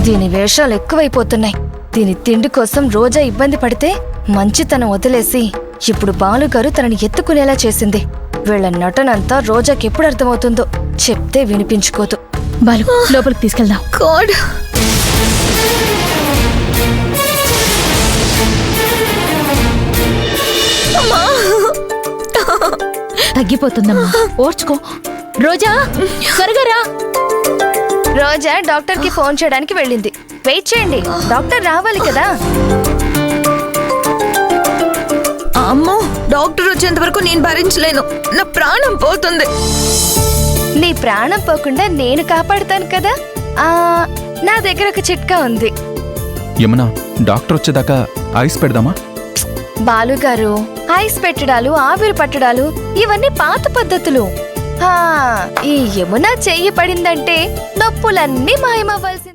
దీని వేషాలు ఎక్కువైపోతున్నాయి. దీని తిండి కోసం రోజా ఇబ్బంది పడితే మంచితనం వదిలేసి ఇప్పుడు బాలుగారు తనని ఎత్తుకునేలా చేసింది. వీళ్ల నటనంతా రోజాకి ఎప్పుడు అర్థమవుతుందో, చెప్తే వినిపించుకోదు. బాలు లోపలికి తీసుకెళ్దాం. గాడ్, తగ్గిపోతుందమ్మా, ఓర్చుకో. రోజా త్వరగా రా. రోజా డాక్టర్ కి ఫోన్ చేయడానికి వెళ్ళింది. వెయిట్ చేయండి, డాక్టర్ రావాలి కదా. అమ్మో, డాక్టర్ వచ్చేంత వరకు నేను భరించలేను. నా ప్రాణం పోతుంది. నీ ప్రాణం పోకుండా నేను కాపాడుతాను కదా. నా దగ్గర ఒక చిట్కా ఉంది. యమునా, డాక్టర్ వచ్చేదాకా ఐస్ పెడదామా? బాలుగారు, ఐస్ పెట్టడాలు, ఆవిరి పట్టడాలు ఇవన్నీ పాత పద్ధతులు. ఈ యమున చెయ్యి పడిందంటే నొప్పులన్నీ మాయమవ్వాల్సింది.